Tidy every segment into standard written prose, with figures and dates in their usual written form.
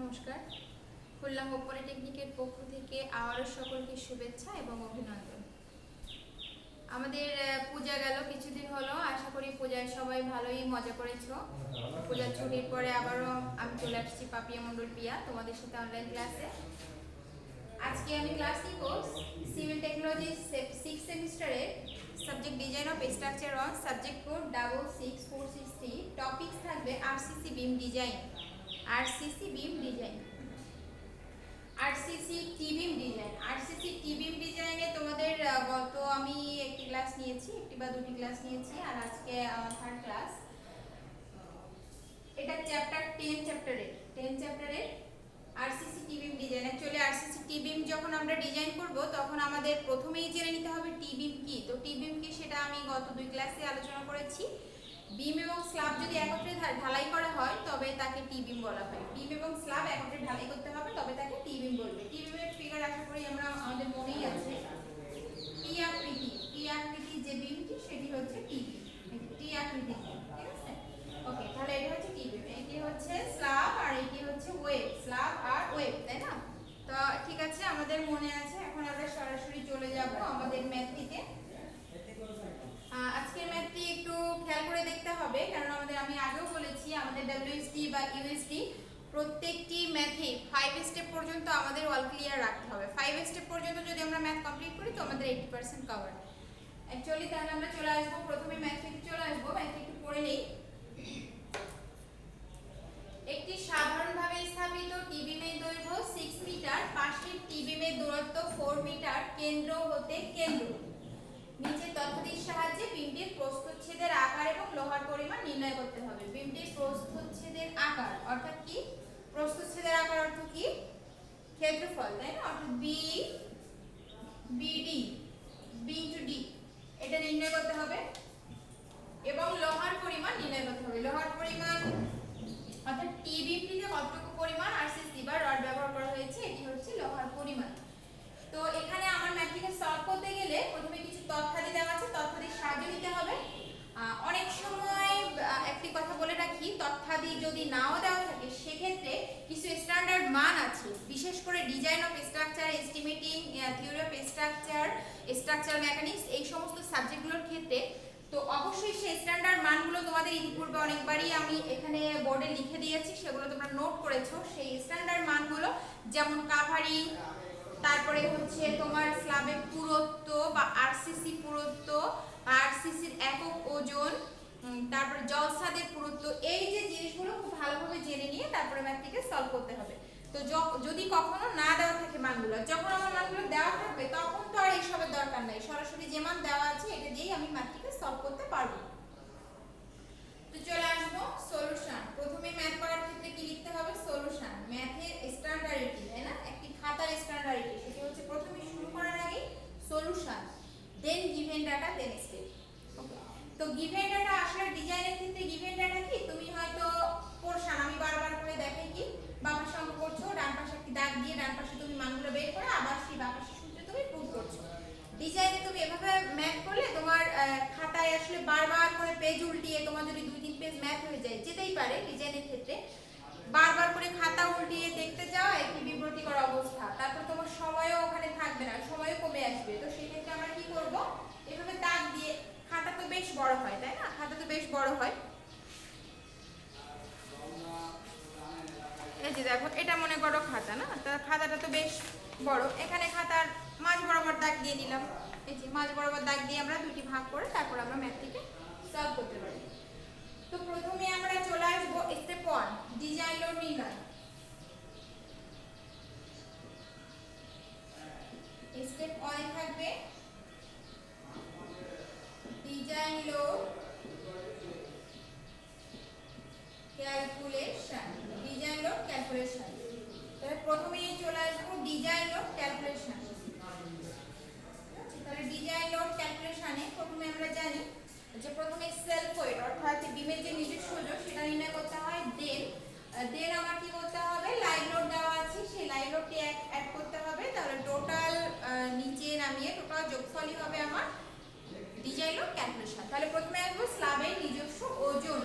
নমস্কার। খুলনা হোপ পলিটেকনিকের পক্ষ থেকে আবারও সকলকে শুভেচ্ছা এবং অভিনন্দন। আমাদের পূজা গেল কিছুদিন হলো, আশা করি পূজায় সবাই ভালোই মজা করেছো। পূজার ছুটির পরে আবারও আমি চলে আসছি পাপিয়া মণ্ডল পিয়া তোমাদের সাথে অনলাইন ক্লাসে। আজকে আমি ক্লাস নিব সিভিল টেকনোলজি 6 সেমিস্টারের subject design of structure on subject code 66463। Topics থাকবে RCC beam design, RCC beam design, RCC T beam design. RCC T beam ডিজাইনে তোমাদের গত আমি একটি ক্লাস নিয়েছি, একটি বা দুটি ক্লাস নিয়েছি, আর আজকে আমার থার্ড ক্লাস। এটা চ্যাপ্টার 10 চ্যাপ্টারের RCC T beam design. Actually RCC T বিম যখন আমরা ডিজাইন করব তখন আমাদের প্রথমেই জেনে নিতে হবে টি বিম কি। তো টি বিম কি সেটা আমি গত দুই ক্লাসে আলোচনা করেছি। বিম এবং স্ল্যাব যদি একত্রে ঢালাই করা হয় তবে তাকে টি বিম বলা হয়। বিম এবং স্ল্যাব একত্রে ঢালাই করতে হবে তবে তাকে টি বিম বলবে। টি বিমের ফিগার আশা করি আমাদের মনেই আছে, টি আকৃতি যে বিমটি সেটি হচ্ছে টি বিম, টি আকৃতি, ঠিক আছে? ওকে, তাহলে এটা হচ্ছে টি বিম, এটি হচ্ছে স্ল্যাব আর এটি হচ্ছে ওয়েব, স্ল্যাব আর ওয়েব, তাই না? তো ঠিক আছে, আমাদের মনে আছে। এখন আমরা সরাসরি চলে যাব আমাদের ম্যাথটিতে। আজকের ম্যাথটি একটু খেয়াল করে দেখতে হবে, কারণ আমি আগেও বলেছি আমাদের ডব্লিউএসডি বা ইউএসডি প্রত্যেকটি ম্যাথে 5 স্টেপ পর্যন্ত আমাদের অল ক্লিয়ার রাখতে হবে। 5 স্টেপ পর্যন্ত যদি আমরা ম্যাথ কমপ্লিট করি তো আমাদের 80% কভার। অ্যাকচুয়ালি তাহলে আমরা চলে আসবো, প্রথমে ম্যাথটিতে চলে আসবো। ম্যাথটি একটু পড়ে নেই। একটি সাধারণভাবে স্থাপিত টি বিমের দৈর্ঘ্য 6 মিটার, পাশের টি বিমের দূরত্ব 4 মিটার, কেন্দ্র হতে কেন্দ্র। নিচে তথ্যাদির সাহায্যে বিমটির প্রস্থচ্ছেদের আকার এবং লোহার পরিমাণ নির্ণয় করতে হবে। বিমটির প্রস্থচ্ছেদের আকার অর্থাৎ কি? প্রস্থচ্ছেদের আকার অর্থ কি? ক্ষেত্রফল, তাই না? অর্থাৎ B BD, B into D, এটা নির্ণয় করতে হবে এবং লোহার পরিমাণ নির্ণয় করতে হবে। লোহার পরিমাণ অর্থাৎ টি বিমটিতে কতটুকু পরিমাণ আরসিসি বা রড ব্যবহার করা হয়েছে এটি হচ্ছে লোহার পরিমাণ। তো এখানে আমার ম্যাথটিকে সলভ করতে গেলে প্রথমে কিছু তথ্যাদি দেওয়া আছে, তথ্যাদির সাহায্য নিতে হবে। অনেক সময় একটি কথা বলে রাখি, তথ্যাদি যদি নাও দেওয়া থাকে সেক্ষেত্রে কিছু স্ট্যান্ডার্ড মান আছে, বিশেষ করে design of structure, estimating, theory of structure mechanics, এই সমস্ত সাবজেক্টগুলোর ক্ষেত্রে। তো অবশ্যই সেই স্ট্যান্ডার্ড মানগুলো তোমাদের ইতিপূর্বে অনেকবারই আমি এখানে বোর্ডে লিখে দিয়েছি, সেগুলো তোমরা নোট করেছো। সেই স্ট্যান্ডার্ড মানগুলো যেমন কাভারিং, তারপরে হচ্ছে তোমার স্ল্যাবের পুরুত্ব বা আরসিসি পুরুত্ব, আরসিসির একক ওজন, তারপরে জলসাদের পুরুত্ব, এই যে জিনিসগুলো খুব ভালোভাবে জেনে নিয়ে তারপরে ম্যাথটিকে সলভ করতে হবে। তো যদি কখনো না দেওয়া থাকে মানগুলো, যখন আমার মানগুলো দেওয়া থাকবে তখন তো আর এইসবের দরকার নাই, সরাসরি যে মান দেওয়া আছে এটা দিয়েই আমি ম্যাথটিকে সলভ করতে পারবো। তো চলে আসবো সলিউশন। প্রথমে ম্যাথ করার ক্ষেত্রে কি লিখতে হবে? সলিউশন। ম্যাথের স্ট্যান্ডার্ডিটি, তাই না? একটি খাতার স্ট্যান্ডার্ডিটি সেটা হচ্ছে প্রথমে শুরু করার আগে সলিউশন, দেন গিভেন ডাটা, দেন স্টেপ। ওকে, তো গিভেন ডাটা আসলে ডিজাইনের ক্ষেত্রে গিভেন ডাটা কি তুমি হয়তো পোরশন, আমি বারবার করে দেখাই কি, বাম পাশে অঙ্ক করছো, ডান পাশে একটি দাগ দিয়ে ডান পাশে তুমি মানগুলো বের করে আবার সেই বাম পাশে সূত্রে তুমি প্রুভ করছো। ডিজাইনে তুমি এভাবে ম্যাথ করলে তোমার খাতায় আসলে বারবার করে পেজ উল্টিয়ে তোমার যদি 2-3 পেজ ম্যাথ হয়ে যায়, যেতেই পারে ডিজাইনের ক্ষেত্রে। বারবার করে খাতা উল্টিয়ে দেখতে যাওয়া একটি বিব্রতিকর অবস্থা, তারপর তোমার সময়ও ওখানে থাকবে না, সময়ও কমে আসবে। তো সেই ক্ষেত্রে আমরা কি করব? এভাবে দাগ দিয়ে, খাতা তো বেশ বড় হয়, তাই না? খাতা তো বেশ বড় হয়। এই যে দেখো, এটা মনে করো খাতা, না? তা খাতাটা তো বেশ বড়, এখানে খাতার মাঝ বরাবর দাগ দিয়ে দিলাম। এই যে মাঝ বরাবর দাগ দিয়ে আমরা দুটি ভাগ করে তারপর আমরা ম্যাথটিকে সলভ করতে পারি। তো প্রথমে আমরা চলে আসবো স্টেপ 1, ডিজাইন লোড নির্ণয়। স্টেপ 1 থাকবে design load calculation, design load calculation. তাহলে প্রথমেই চলে আসবো ডিজাইন লোড ক্যালকুলেশন। তাহলে ডিজাইন লোড ক্যালকুলেশনে প্রথমে আমরা জানি যে প্রথমে সেলফ ওয়েট অর্থাৎ বিমের যে নিজস্ব ওজন সেটা নির্ণয় করতে হয়। দেন আমার কি করতে হবে? লাইভ লোড দেওয়া আছে, সেই লাইভ লোডটি অ্যাড করতে হবে। তাহলে টোটাল নিচে নামিয়ে টোটাল যোগফলই হবে আমার ডিজাইন লোড ক্যালকুলেশন। তাহলে প্রথমে আসবো স্ল্যাবের নিজস্ব ওজন।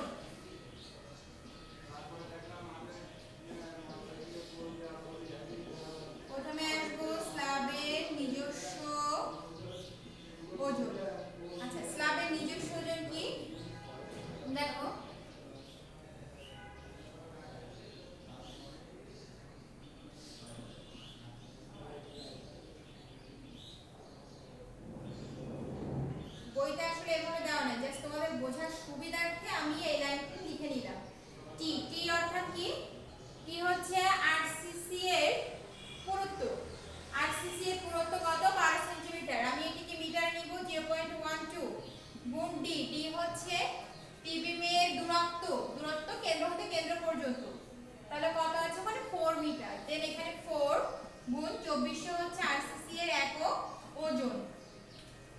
কি হচ্ছে আরসিসি এর পুরুত্ব। আরসিসি এর পুরুত্ব কত 12 সেন্টিমিটার। আমি এটিকে মিটারে নিব 0.12 গুণ ডি। ডি হচ্ছে টি বিমের দূরত্ব, দূরত্ব কেন্দ্র হতে কেন্দ্র পর্যন্ত। তাহলে কত আছে মানে 4 মিটার। দেন এখানে 4 গুণ 2400 হচ্ছে আরসিসি এর একক ওজন।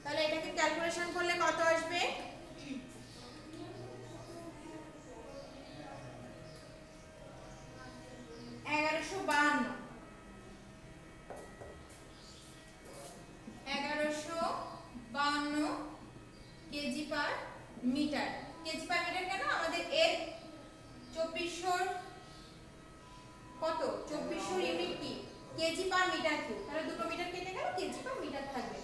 তাহলে এটাকে ক্যালকুলেশন করলে কত আসবে? 1152 kg per metre. Kg per metre কেন? আমাদের এর 2400 কত 2400 ইউনিট কি কেজি পার মিটার কিউব। তাহলে দুটো মিটার কেটে গেল, কেজি পার মিটার থাকবে।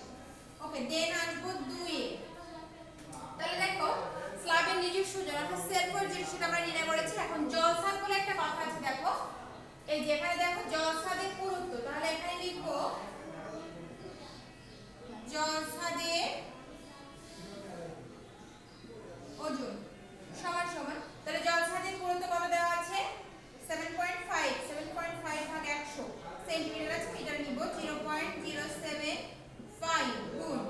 ওকে, দেন আসবো 2 এ। তাহলে দেখো স্ল্যাবের নিজস্ব ওজন অর্থাৎ সেলফ ওয়েট যেটা আমরা নির্ণয় করেছি। এখন জলসাদ বলে একটা কথা আছে, দেখো এই যে এখানে দেখো জলসাদের পুরুত্ব। তাহলে এখানে লিখবো জলসাদের ওজন সমান সমান। তাহলে জলসাদের পুরুত্ব কত দেওয়া আছে? 7.5 7.5 ভাগ 100 সেন্টিমিটার আছে, মিটার নিব 0.075 গুণ।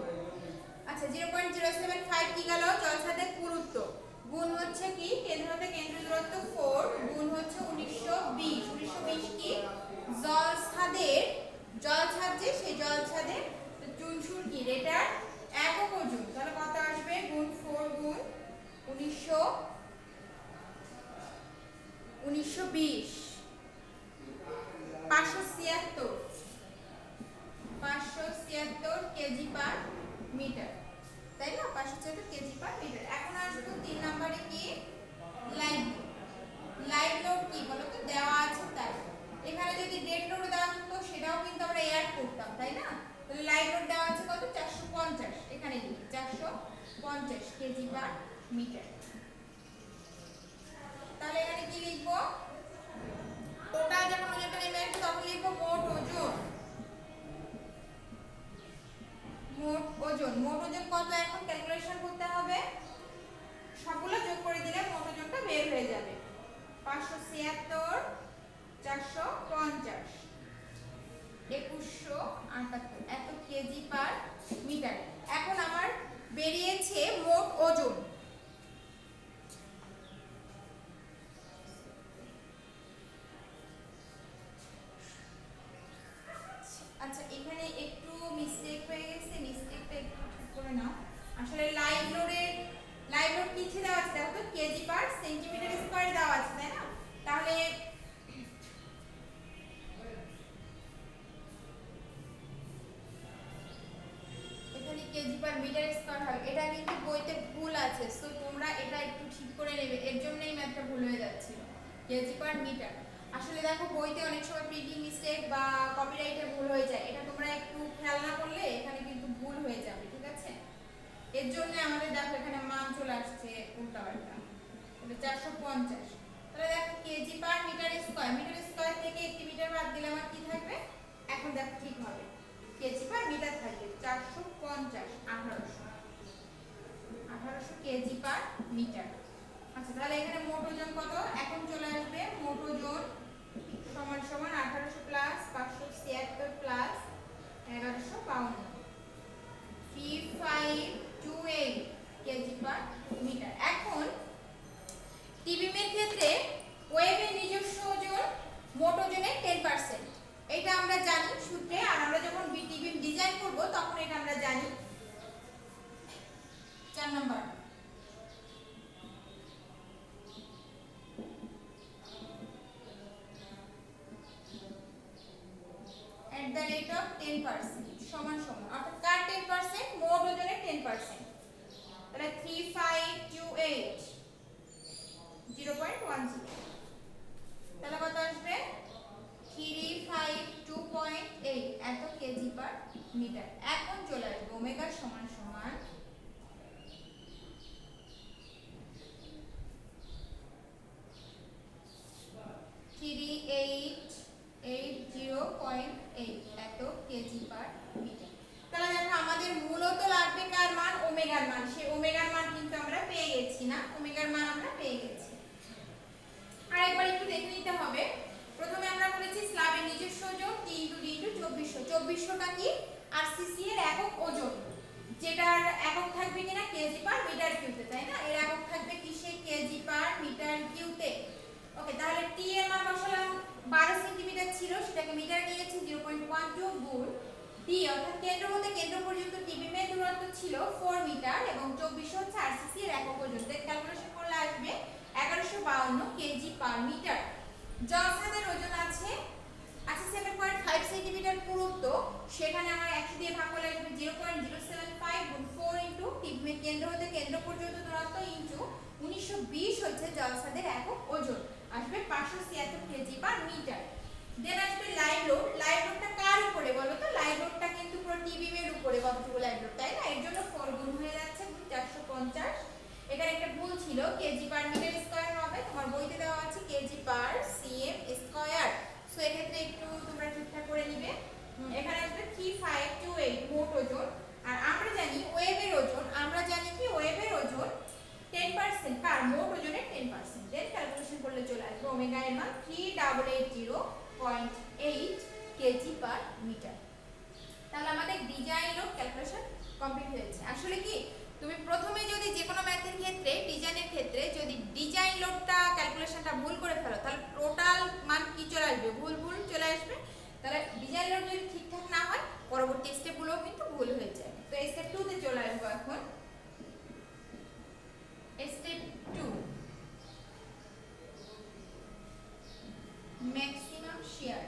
আচ্ছা 0.075 কি গেল? জলসাদের পুরুত্ব গুণ হচ্ছে কি কেন্দ্র হতে কেন্দ্র দূরত্ব 4 গুণ হচ্ছে 1920। 1920 কি জলসাদের, জলছাদ যে সেই জলছাদের চুনসুর কি এটার একক ওজন। তাহলে কত আসবে? গুণ 4 গুণ 1920 576 কেজি পার মিটার, তাই না? 576 কেজি পার মিটার। এখন আসবো 3 নম্বরে কি লাইভ লোড। লাইভ লোড কি বলো তো? দেওয়া আছে তাই। এখানে যদি ডেড লোড দেওয়া হতো সেটাও কিন্তু আমরা অ্যাড করতাম, তাই না? তাহলে লাইভ লোড দেওয়া আছে কত? 450। এখানে লিখি 450 কেজি পার মিটার। তাহলে এখানে কি লিখবো? টোটাল যখন ওজনটা নেমে আসবে তখন লিখবো মোট ওজন। মোট ওজন, মোট ওজন কত এখন ক্যালকুলেশন করতে হবে। সবগুলো যোগ করে দিলে মোট ওজনটা বের হয়ে যাবে। 576 450 2178 এত কেজি পার মিটার। এখন আমার বেরিয়েছে মোট ওজন। আচ্ছা এখানে একটু মিস্টেক হয়ে গেছে, মিস্টেকটা একটু ঠিক করে নাও। আসলে লাইভ লোড কিছে দেওয়া আছে? দেখো তো কেজি পার সেন্টিমিটার স্কয়ার দেওয়া আছে, তাই না? তাহলে এখানে কেজি পার মিটার স্কয়ার হবে। এটা কিন্তু বইতে ভুল আছে, সো তোমরা এটা একটু ঠিক করে নেবে। এর জন্যই ম্যাথটা ভুল হয়ে যাচ্ছে। কেজি পার মিটার আসলে দেখো বইতে অনেক সময় প্রিন্টিং মিস্টেক বা কপিরাইটে ভুল হয়ে যায়। এটা তোমরা একটু খেয়াল না করলে এখানে কিন্তু ভুল হয়ে যাবে, ঠিক আছে? এর জন্য আমাদের দেখো এখানে মান চলে আসছে উল্টাপাল্টা। তাহলে 450। তাহলে দেখো kg per metre square, metre square থেকে একটি মিটার বাদ দিলে আমার কি থাকবে? এখন দেখো ঠিক হবে, কেজি পার মিটার থাকবে 450 1800 কেজি পার মিটার। আচ্ছা তাহলে এখানে মোট ওজন কত এখন চলে আসবে? মোট ওজন সমান সমান 1800 plus 576 plus 1152 3528 kg per metre. এখন টিবিমের ক্ষেত্রে ওয়েভের নিজস্ব ওজন মোট ওজনের 10%। এটা আমরা জানি সূত্রে, আর আমরা যখন টিবিম ডিজাইন করব তখন এটা আমরা জানি। 4 number at the rate of 10% সমান সমান, অর্থাৎ কার 10%? মোট ওজনের 10%। তাহলে 3528 0.10। তাহলে কত আসবে? 352.8 এত কেজি পার মিটার। এখন চলে আসবে ওমেগা সমান সমান 3880.8 এত কেজি পার মিটার। তাহলে দেখো আমাদের মূলত লাগবে কার মান? ওমেগার মান। সেই ওমেগার মান কিন্তু আমরা পেয়ে গেছি না? ওমেগার মান আমরা পেয়ে গেছি। আর একবার একটু দেখে নিতে হবে ওকে, তাহলে টি এর মান বসালাম 12 সেন্টিমিটার ছিল, সেটাকে মিটারে নিয়ে গেছি 0.12 গুণ ডি, অর্থাৎ কেন্দ্র হতে কেন্দ্র পর্যন্ত টি বিমের দূরত্ব ছিল 4 মিটার এবং 24 হচ্ছে আরসিসি এর একক ওজন। ক্যালকুলেশন করলে আসবে 1152 কেজি পার মিটার। জলসাদের ওজন আছে 7.5 সেন্টিমিটার পুরুত্ব, সেখানে আমার 100 দিয়ে ভাগ করলে আসবে 0.075 গুণ 4 ইনটু টিবিমের কেন্দ্র হতে কেন্দ্র পর্যন্ত দূরত্ব ইনটু 1920 হচ্ছে জলসাদের একক ওজন, আসবে 576 কেজি পার মিটার। দেন আসবে লাইভ লোড। লাইভ লোডটা কার উপরে বলো তো? লাইভ লোডটা কিন্তু পুরো টিবিমের উপরে, কতটুকু লাইভ লোড, তাই না? এর জন্য 4 গুণ হয়ে যাচ্ছে 450। এখানে একটা ভুল ছিল, কেজি পার মিটার স্কয়ার হবে, তোমার বইতে দেওয়া আছে কেজি পার সিএম স্কয়ার। সো এক্ষেত্রে একটু তোমরা ঠিকঠাক করে নিবে। এখানে আসবে 3528 মোট ওজন। আর আমরা জানি ওয়েভের ওজন, আমরা জানি কি ওয়েভের ওজন 10% কার মোট ওজনের 10%। দেন ক্যালকুলেশন করলে চলে আসবে ওমেগা এর মান 3880.8 কেজি পার মিটার। তাহলে আমাদের ডিজাইন লোড ক্যালকুলেশন কমপ্লিট হয়েছে। আসলে কি তুমি প্রথমে যদি যে কোনো ম্যাথের ক্ষেত্রে, ডিজাইনের ক্ষেত্রে যদি ডিজাইন লোডটা ক্যালকুলেশনটা ভুল করে ফেলো, তাহলে টোটাল মান কি চলে আসবে? ভুল ভুল চলে আসবে। তাহলে ডিজাইন লোড যদি ঠিকঠাক না হয়, পরবর্তী স্টেপগুলোও কিন্তু ভুল হয়ে যায়। তো স্টেপ 2 তে চলে আসবো এখন। স্টেপ 2, ম্যাক্সিমাম শিয়ার।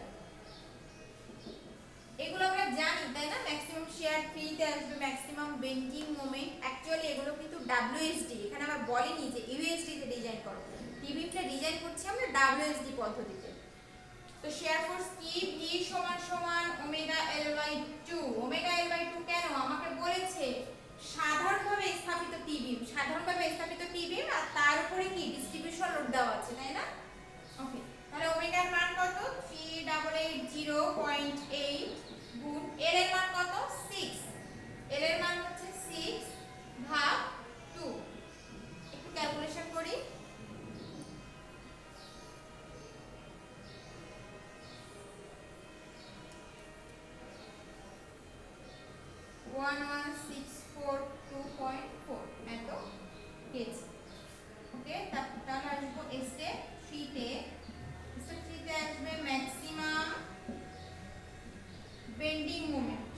এগুলো আমরা জানি, তাই না? ম্যাক্সিমাম শিয়ার 3 তে আসবে ম্যাক্সিমাম বেন্ডিং মোমেন্ট। অ্যাকচুয়ালি এগুলো কিন্তু ডব্লিউএসডি, এখানে আমরা বলিনি যে ইউএসডি তে ডিজাইন করো। টিবিমটা ডিজাইন করছি আমরা ডব্লিউএসডি পদ্ধতিতে। তো শিয়ার ফোর্স কি? ভি সমান সমান omega L by 2। Omega L by 2 কেন? আমাকে বলেছে সাধারণভাবে স্থাপিত টিবিম, সাধারণভাবে স্থাপিত টিবিম আর তার উপরে কি ডিস্ট্রিবিউশন লোড দেওয়া আছে, তাই না? ওকে, তাহলে ওমেগার মান কত? 3880.8 গুণ এল এর মান কত? 6। এল এর মান হচ্ছে 6 ভাগ 2। একটু ক্যালকুলেশন করি। 11642.4 এত কেজি। ওকে, তাহলে আসবো স্টেপ 3 তে। স্টেপ 3 তে আসবে ম্যাক্সিমাম বেন্ডিং মোমেন্ট।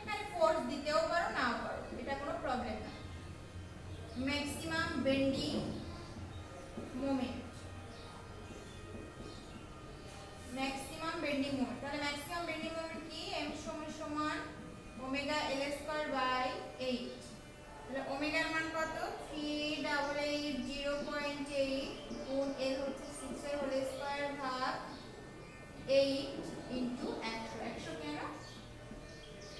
এখানে ফোর্স দিতেও পারো, নাও পারো, এটা কোনো প্রবলেম না। Maximum bending moment, maximum bending moment. তাহলে ম্যাক্সিমাম বেন্ডিং মোমেন্ট কি? m সমান সমান ওমেগা এল স্কয়ার বাই 8। তাহলে ওমেগার মান কত? 3880.8 গুণ এল হচ্ছে 6 এর হোল স্কয়ার ভাগ 8 ইনটু 100। 100 কেন?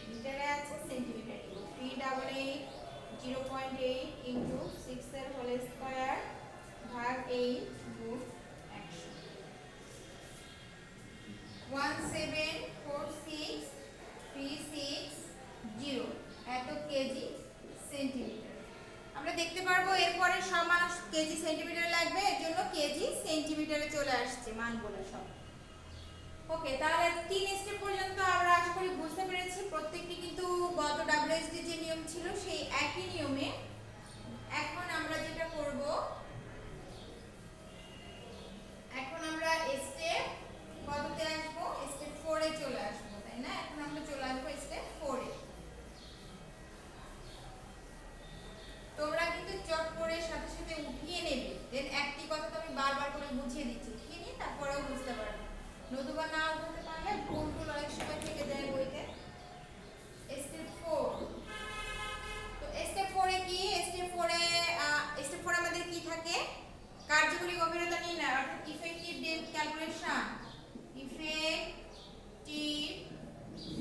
মিটারে আছে, সেন্টিমিটার। 3880.8 ইনটু 6 এর হোল স্কয়ার ভাগ 8 গুণ 100। 1746360 এত কেজি সেন্টিমিটার। আমরা দেখতে পারবো এরপরে সব মান কেজি সেন্টিমিটার লাগবে, এর জন্য কেজি সেন্টিমিটারে চলে আসছে মানগুলো সব। ওকে, তাহলে 3 স্টেপ পর্যন্ত আমরা আশা করি বুঝতে পেরেছি। প্রত্যেকটি কিন্তু গত ডব্লিউএসডি যে নিয়ম ছিল সেই একই নিয়মে। এখন আমরা যেটা করব, এখন আমরা স্টেপ কততে আসবো? স্টেপ 4 এ চলে আসবো, তাই না? এখন আমরা চলে আসবো স্টেপ 4 এ। তোমরা কিন্তু চট করে সাথে সাথে উঠিয়ে নেবে। দেন একটি কথা তো আমি বারবার করে বুঝিয়ে দিচ্ছি, উঠিয়ে নিয়ে তারপরেও বুঝতে পারবে। নতুবা না উঠাতে পারলে ভুল ভুল অনেক সময় থেকে যায় বইতে। স্টেপ 4। তো স্টেপ 4 এ কি? স্টেপ 4 এ আমাদের কি থাকে? কার্যকরী গভীরতা নির্ণয়, অর্থাৎ effective depth calculation. Effective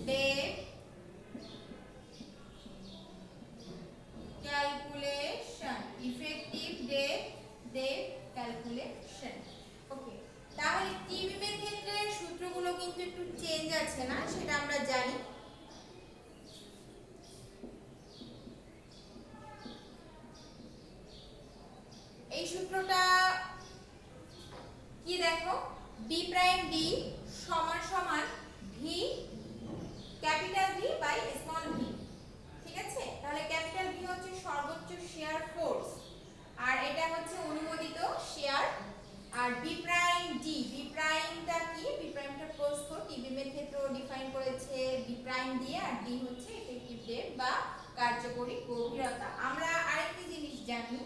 depth calculation, effective depth calculation. Okay, তাহলে টিবিমের ক্ষেত্রে সূত্রগুলো কিন্তু একটু চেঞ্জ আছে না, সেটা আমরা জানি। এই সূত্রটা কি দেখো? ডি প্রাইম ডি সমান সমান V, capital V by small V. ঠিক আছে? তাহলে ক্যাপিটাল ভি হচ্ছে সর্বোচ্চ শিয়ার ফোর্স, আর এটা হচ্ছে অনুমোদিত শিয়ার, আর বি প্রাইম ডি, বি প্রাইমটা কি? বি প্রাইমটা প্রস্থ, টি বিমের ক্ষেত্রে ডিফাইন করেছে বি প্রাইম দিয়ে, আর ডি হচ্ছে ইফেক্টিভ ডেপথ বা কার্যকরী গভীরতা। আমরা আরেকটি জিনিস জানি,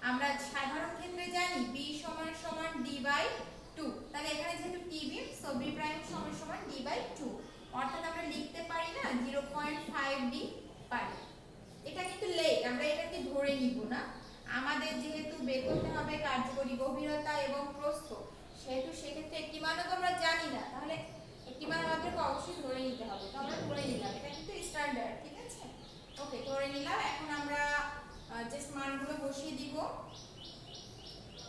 আমরা সাধারণ ক্ষেত্রে জানি বি সমান সমান ডি বাই 2। তাহলে এখানে যেহেতু টি বিম, সো বি প্রাইম সমান সমান ডি বাই 2, অর্থাৎ আমরা লিখতে পারি না 0.5 ডি পারি। এটা কিন্তু লেট, আমরা এটাকে ধরে নিব না। আমাদের যেহেতু বের করতে হবে কার্যকরী গভীরতা এবং প্রস্থ, সেহেতু সেক্ষেত্রে একটি মানও তো আমরা জানি না, তাহলে একটি মান আমাদেরকে অবশ্যই ধরে নিতে হবে। তো আমরা ধরে নিলাম, এটা কিন্তু স্ট্যান্ডার্ড, ঠিক আছে? ওকে, ধরে নিলাম। এখন আমরা জাস্ট মানগুলো বসিয়ে দিব।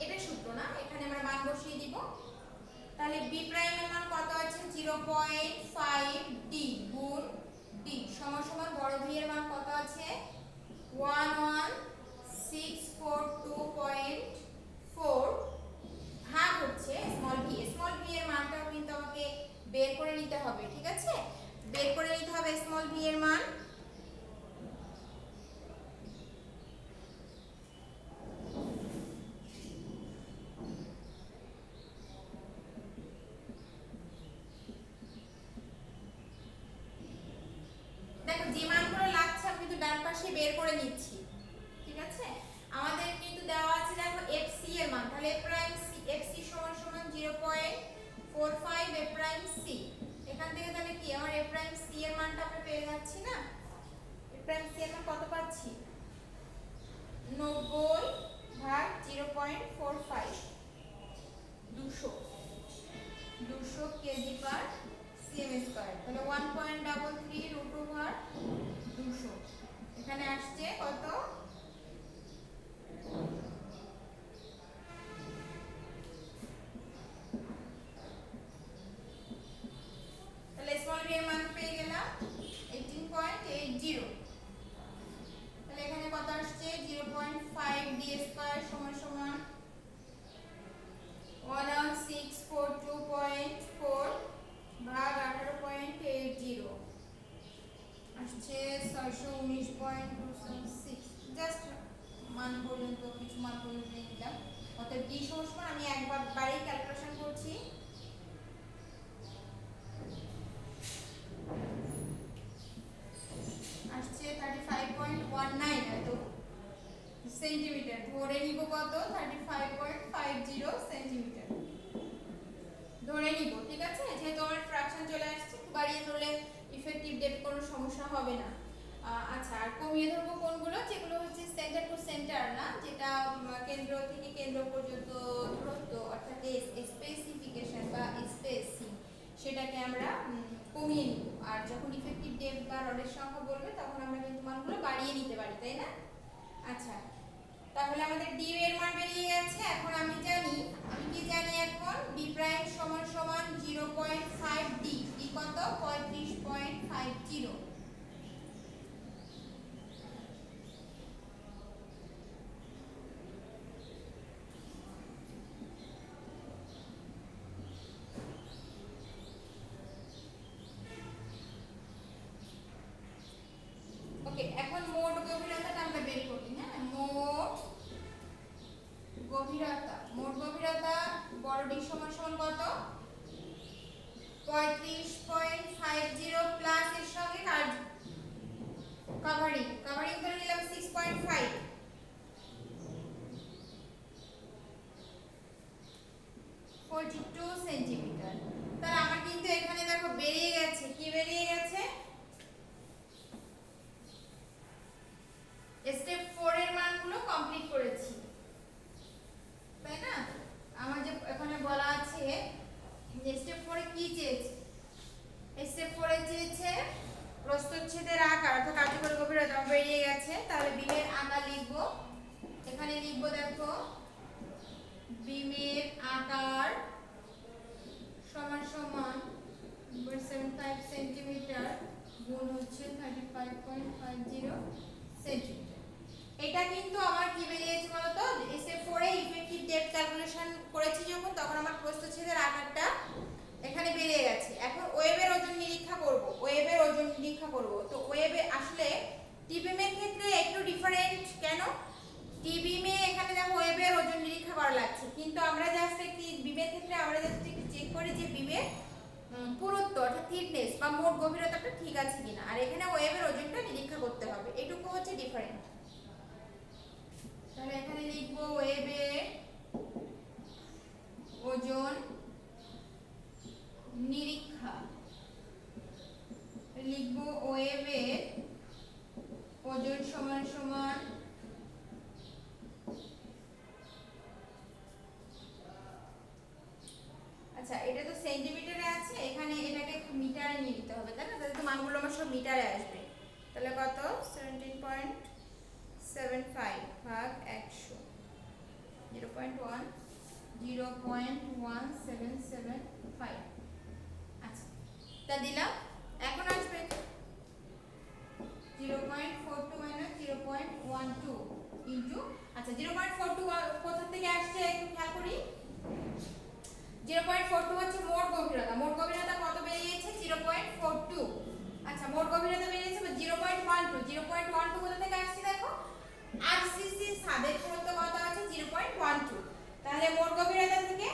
এটা সূত্র না, এখানে আমরা মান বসিয়ে দিব। তাহলে বি প্রাইমের মান কত আছে? 0.5 ডি গুণ ডি সমান সমান বড় ভি এর মান কত আছে? 11642.4 ভাগ হচ্ছে স্মল ভি। স্মল ভি এর মানটাও কিন্তু আমাকে বের করে নিতে হবে, ঠিক আছে? বের করে নিতে হবে স্মল ভি এর মান। দেখো যে মানগুলো লাগছে আমি কিন্তু ডান পাশে বের করে নিচ্ছি, ঠিক আছে? আমাদের কিন্তু দেওয়া আছে দেখো এফসি এর মান, তাহলে এফ প্রাইম সি, এফসি সমান সমান 0.45 এফ প্রাইম সি। এখান থেকে তাহলে কি আমার এফ প্রাইম সি এর মানটা আমরা পেয়ে যাচ্ছি না? এফ প্রাইম সি এর মান কত পাচ্ছি? 90 ভাগ 0.45, 200 কেজি পার সিএম স্কয়ার, তাহলে 1.33 রুট ওভার 200। এখানে আসছে কত? তাহলে স্মল ভি এর মান পেয়ে গেলাম 18.80। তাহলে এখানে কত আসছে? 0.5 ডি স্কয়ার সমান সমান 11642.4 ভাগ 18.80 আসছে 619.276। জাস্ট মান পর্যন্ত, কিছু মান পর্যন্ত নিলাম। অর্থাৎ ডি সমান আমি একবার বারেই ক্যালকুলেশন করছি। আসছে 35.19 এত সেন্টিমিটার। ধরে নিব কত? 35.50 সেন্টিমিটার ধরে নিব, ঠিক আছে? যেহেতু আমার ফ্র্যাকশন চলে আসছে, বাড়িয়ে ধরলে ইফেক্টিভ ডেপথ কোনো সমস্যা হবে না। আচ্ছা, আর কমিয়ে ধরবো কোনগুলো? যেগুলো হচ্ছে সেন্টার টু সেন্টার না, যেটা কেন্দ্র থেকে কেন্দ্র পর্যন্ত দূরত্ব, অর্থাৎ স্পেসিফিকেশন বা স্পেসিং, সেটাকে আমরা কমিয়ে নিব। আর যখন ইফেক্টিভ ডেপথ বা রডের সংখ্যা বলবে তখন আমরা কিন্তু মানগুলো বাড়িয়ে নিতে পারি, তাই না? আচ্ছা, তাহলে আমাদের ডি এর মান বেরিয়ে গেছে। এখন আমি কি জানি এখন? বি প্রাইম সমান সমান 0.5 ডি। ডি কত? 35.50। ওকে, এখন মোট গভীরতাটা আমরা বের করি। হ্যাঁ, মোট গভীরতা বড় ডি সমান সমান কত? 35.50 প্লাস এর সঙ্গে কভারিং ধরে নিলাম 6.5, 42 সেন্টিমিটার। তাহলে আমার কিন্তু এখানে দেখো বেরিয়ে গেছে, কি বেরিয়ে গেছে? স্টেপ 4 এর মানগুলো কমপ্লিট করেছি, তাই না? আমার যে এখানে বলা আছে যে স্টেপ 4 এ কি চেয়েছে? স্টেপ 4 এ চেয়েছে প্রস্থচ্ছেদের আকার, অর্থাৎ কার্যকরী গভীরতা বেরিয়ে গেছে। তাহলে বিমের আকার লিখব। এখানে লিখব দেখো বিমের আকার সমান সমান 75 সেন্টিমিটার গুণ হচ্ছে 35.50 সেন্টিমিটার। এটা কিন্তু আমার কি বেরিয়েছে বলতো? স্টেপ 4 এ ইফেক্টিভ ডেপথ ক্যালকুলেশন করেছি যখন, তখন আমার প্রস্থচ্ছেদের আকারটা এখানে বেরিয়ে গেছে। এখন ওয়েবের ওজন নিরীক্ষা করব। তো ওয়েবে আসলে টি বিমের ক্ষেত্রে একটু ডিফারেন্ট। কেন? টি বিমে এখানে দেখো ওয়েবের ওজন নিরীক্ষা করা লাগছে, কিন্তু আমরা জাস্ট একটি বিমের পুরুত্ব অর্থাৎ থিকনেস বা মোট গভীরতাটা ঠিক আছে কিনা, আর এখানে ওয়েভের ওজনটা নিরীক্ষা করতে হবে। এটুকু হচ্ছে ডিফারেন্ট। তাহলে এখানে লিখব ওয়েভের ওজন নিরীক্ষা, লিখব ওয়েভের ওজন সমান সমান আচ্ছা এটা তো সেন্টিমিটারে আছে, এখানে এটাকে মিটারে নিয়ে নিতে হবে তাই না? তাহলে তো মানগুলো আমার সব মিটারে আসবে। তাহলে কত 17.75 ভাগ 100 0.1775। আচ্ছা তা দিলাম। এখন আসবে 0.42 মাইনাস 0.12 ইনটু, আচ্ছা 0.42 কোথা থেকে আসছে একটু খেয়াল করি। 0.42 হচ্ছে মোট গভীরতা। মোট গভীরতা কত বেরিয়েছে 0.42। আচ্ছা মোট গভীরতা বেরিয়েছে 0.12। 0.12 কোথা থেকে আসছে দেখো, আরসিসি ছাদের পুরুত্ব কত আছে 0.12। তাহলে মোট গভীরতা থেকে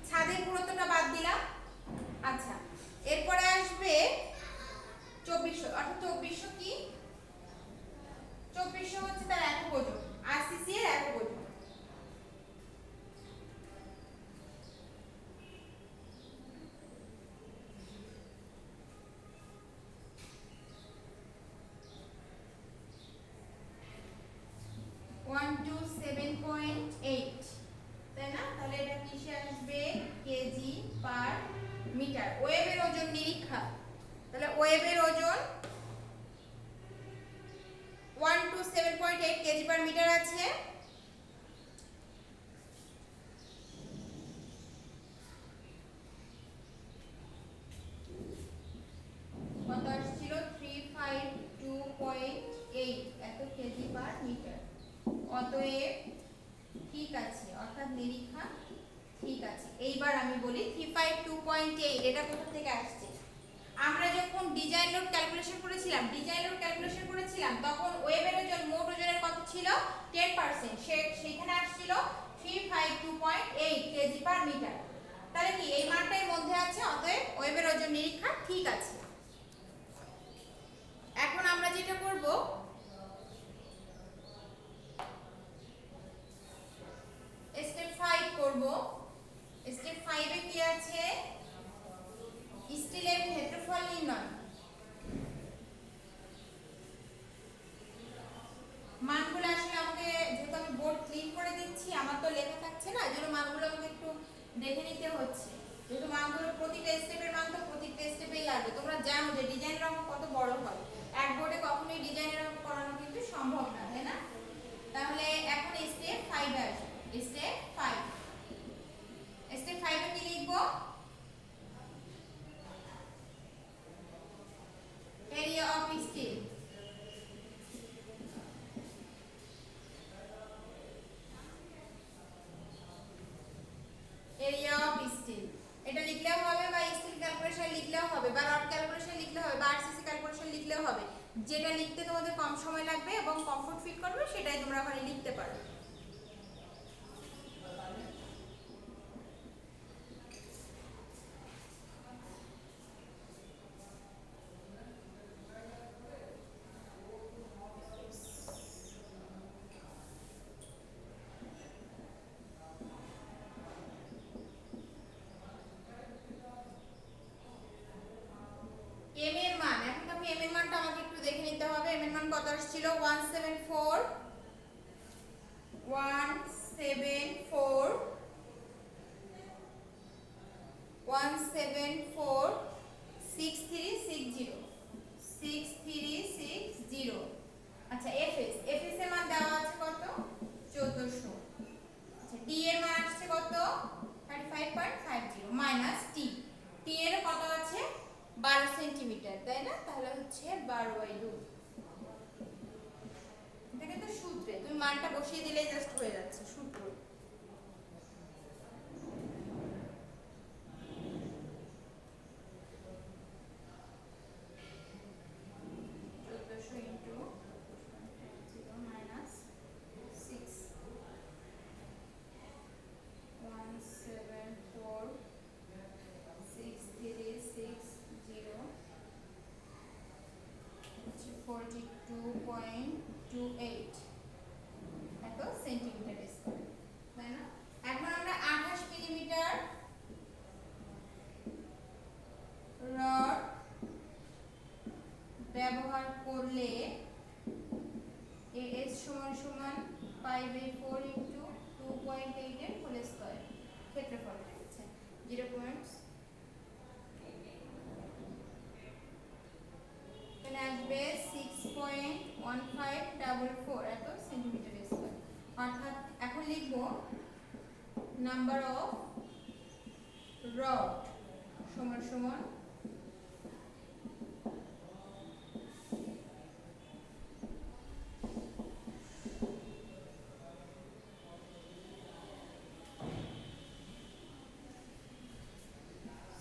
ছাদের পুরুত্বটা বাদ দিলাম। আচ্ছা এরপরে আসবে 2400, অর্থাৎ 2400 কি 2400 হচ্ছে তার একক ওজন, আরসিসি এর একক ওজন। তাই না? তাহলে এটা কিসে আসবে কেজি পার মিটার। ওয়েভের ওজন নিরীক্ষা, তাহলে ওয়েভের ওজন 127.8 কেজি পার মিটার আছে। কত আসছিল 352.8 এত কেজি পার মিটার। অতএব ঠিক আছে, অর্থাৎ নিরীক্ষা ঠিক আছে। এইবার আমি বলি 352.8 এটা কোথা থেকে আসছে। আমরা যখন ডিজাইন লোড ক্যালকুলেশন করেছিলাম তখন ওয়েভের ওজন মোট ওজনের কত ছিল 10%, সেখানে আসছিল 352.8 কেজি পার মিটার। তাহলে কি এই মানটার মধ্যে আছে, অতএব ওয়েভের ওজন নিরীক্ষা ঠিক আছে। এখন আমরা যেটা করব স্টেপ 5 করব। স্টেপ 5 এ কি আছে, স্টিলের ক্ষেত্রফল নির্ণয়। মানগুলো আসলে আমাকে, যেহেতু আমি বোর্ড ক্লিন করে দিচ্ছি আমার তো লেখা থাকছে না, এজন্য মানগুলো আমাকে একটু দেখে নিতে হচ্ছে। যেহেতু মানগুলো প্রতিটা স্টেপের মান তো প্রতিটা স্টেপেই লাগবে। তোমরা জানো যে ডিজাইনের অঙ্ক কত বড় হয়, এক বোর্ডে কখনোই ডিজাইনের অঙ্ক করানো কিন্তু সম্ভব না, তাই না? তাহলে এখন স্টেপ 5 এ আসবে। স্টেপ 5 এ কি লিখবো, area of steel. Area of steel এটা লিখলেও হবে, বা স্টিল ক্যালকুলেশন লিখলেও হবে, বা রড ক্যালকুলেশন লিখলেও হবে, বা আরসিসি ক্যালকুলেশন লিখলেও হবে। যেটা লিখতে তোমাদের কম সময় লাগবে এবং কমফোর্ট ফিল করবে সেটাই তোমরা ওখানে লিখতে পারো। এম এর মান, এখন তুমি এম এর মানটা আমাকে একটু দেখে নিতে হবে। এম এর মান কত আসছিল 174 6360। আচ্ছা এফএস এর মান দেওয়া আছে কত 1400। আচ্ছা ডি এর মান আসছে কত 35.50 মাইনাস টি। টি এর কত আছে 12 সেন্টিমিটার, তাই না? তাহলে হচ্ছে 12/2। এটা কিন্তু সূত্রে তুমি মানটা বসিয়ে দিলেই জাস্ট হয়ে যাচ্ছে, সূত্র। নাম্বার অফ রড সমান সমান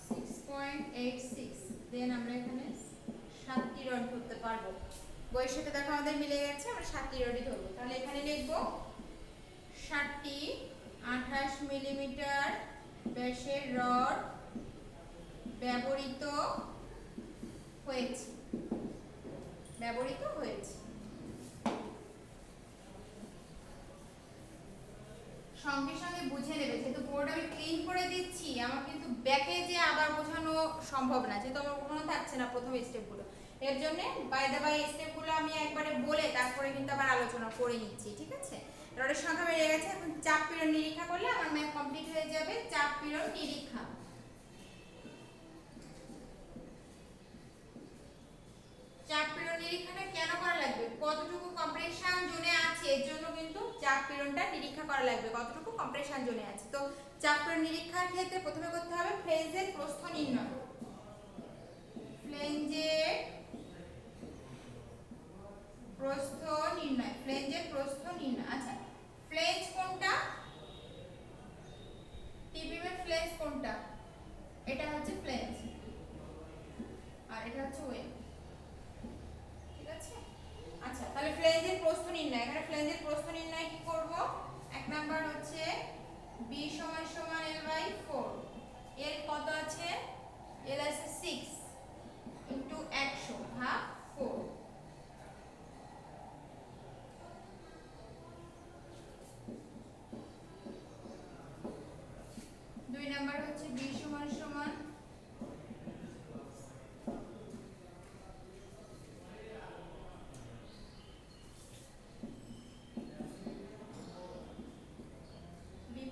6.86। দেন আমরা এখানে 7টি রড ধরতে পারবো। বইয়ের সাথে দেখো আমাদের মিলে গেছে, আমরা 7টি রডই ধরবো। তাহলে এখানে লিখবো 7টি 28 মিলিমিটার ব্যাসের রড ব্যবহৃত হয়েছে। সঙ্গে সঙ্গে বুঝে নেবে, যেহেতু বোর্ড আমি ক্লিন করে দিচ্ছি, আমার কিন্তু ব্যাকে যে আবার বোঝানো সম্ভব না, যেহেতু আমার বোঝানো থাকছে না প্রথম স্টেপগুলো। এর জন্য বাই দ্য বাই স্টেপগুলো আমি একবারে বলে তারপরে কিন্তু আবার আলোচনা করে নিচ্ছি, ঠিক আছে? রডের সংখ্যা বেড়ে গেছে, এখন চাপ পীড়ন নিরীক্ষা করলে আমার ম্যাথ কমপ্লিট হয়ে যাবে। চাপ পীড়ন নিরীক্ষা, চাপ পীড়ন নিরীক্ষাটা কেন করা লাগবে? কতটুকু কম্প্রেশন জোনে আছে, এর জন্য কিন্তু চাপ পীড়নটা নিরীক্ষা করা লাগবে, কতটুকু কম্প্রেশন জোনে আছে। তো চাপ পীড়ন নিরীক্ষার ক্ষেত্রে প্রথমে করতে হবে ফ্লেঞ্জের প্রস্থ নির্ণয়। ফ্লেঞ্জের প্রস্থ নির্ণয়। আচ্ছা, ফ্লেঞ্জ কোনটা? টিবিমের ফ্লেঞ্জ কোনটা? এটা হচ্ছে ফ্লেঞ্জ আর এটা হচ্ছে ওয়েভ, ঠিক আছে? আচ্ছা, তাহলে ফ্লেঞ্জের প্রস্থ নির্ণয়। এখানে ফ্লেঞ্জের প্রস্থ নির্ণয় কি করব? এক নাম্বার হচ্ছে b সমান সমান l/4। এর কত আছে? l আছে 6 ইনটু 100 ভাগ 4। দুই নাম্বার হচ্ছে b সমান সমান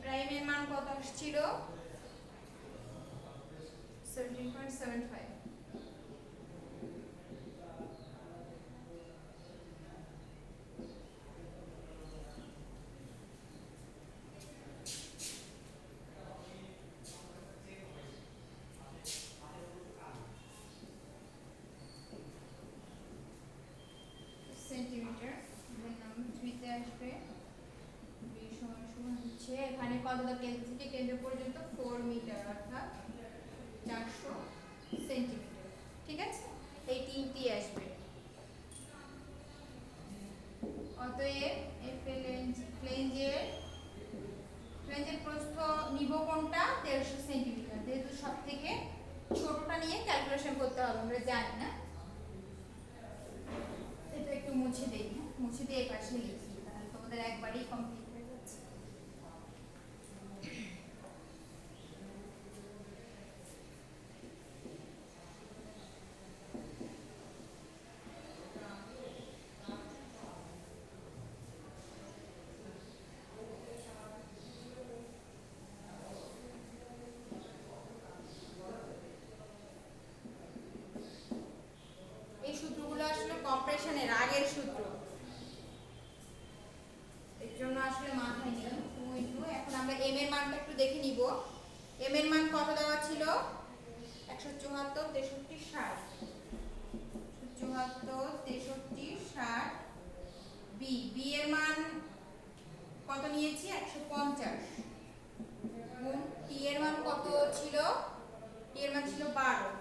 প্রাইমের মান কত আসছিল? 17.75। সেন্টিমিটার। দেন নাম্বার 3 তে আসবে b সমান সমান হচ্ছে এখানে কত, কেন্দ্র থেকে কেন্দ্র পর্যন্ত 4 মিটার অর্থাৎ 400 সেন্টিমিটার, ঠিক আছে? এই তিনটি আসবে। অতএব এই ফ্লেঞ্জের প্রস্থ নিব কোনটা? 150 সেন্টিমিটার। যেহেতু সব থেকে ছোটটা নিয়ে ক্যালকুলেশন করতে হবে, আমরা জানি না। এটা একটু মুছে দেই, মুছে দিয়ে পাশে লিখি, তাহলে তোমাদের একবারই কমপ্লিট হয়ে যাচ্ছে। এই সূত্রগুলো আসলে কম্প্রেশনের আগের সূত্র, এর জন্য আসলে মাথায় নিলাম। এখন আমরা এম এর মানটা একটু দেখে নিব। এম এর মান কত দেওয়া ছিল? 174, 63, 60। 74, 63, 60। বি এর মান কত নিয়েছি? 150 গুণ টি এর মান কত ছিল? টি এর মান ছিল 12,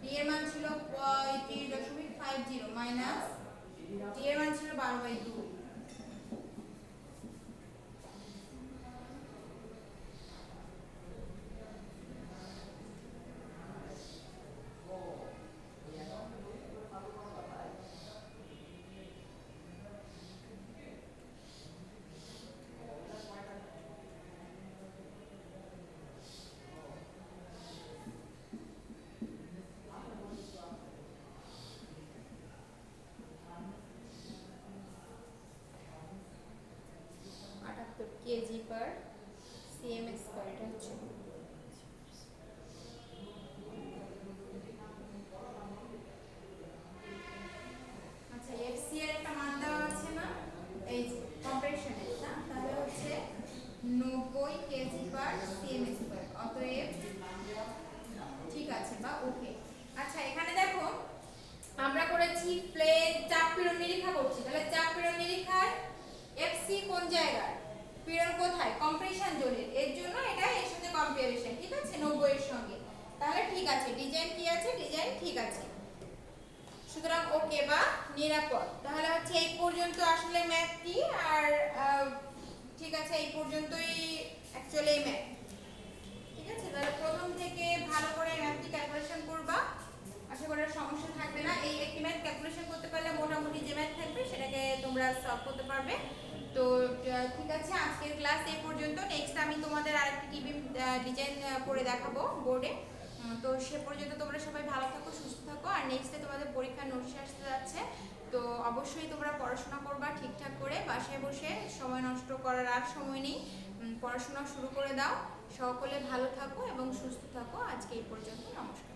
ডি এর মান ছিল 35.50 মাইনাস টি এর মান ছিল 12/2। আছে, ডিজাইন কি আছে, ডিজাইন ঠিক আছে। সুতরাং ওকে বা নিরাপদ। তাহলে হচ্ছে এই পর্যন্ত আসলে ম্যাথটি, আর ঠিক আছে এই পর্যন্তই অ্যাকচুয়ালি ম্যাথ। ঠিক আছে, তাহলে প্রথম থেকে ভালো করে ম্যাথটি ক্যালকুলেশন করবা, আশা করি সমস্যা থাকবে না। এই একটি ম্যাথ ক্যালকুলেশন করতে পারলে মোটামুটি যে ম্যাথ থাকবে সেটাকে তোমরা সলভ করতে পারবে। তো ঠিক আছে, আজকের ক্লাস এই পর্যন্ত। নেক্সট আমি তোমাদের আরেকটি টিভি ডিজাইন করে দেখাবো বোর্ডে। তো সে পর্যন্ত তোমরা সবাই ভালো থাকো, সুস্থ থাকো। আর নেক্সটে তোমাদের পরীক্ষার নোটস আসতে যাচ্ছে, তো অবশ্যই তোমরা পড়াশোনা করবা ঠিকঠাক করে। বাসায় বসে সময় নষ্ট করার আর সময় নেই, পড়াশোনা শুরু করে দাও। সকলে ভালো থাকো এবং সুস্থ থাকো। আজকে এই পর্যন্ত, নমস্কার।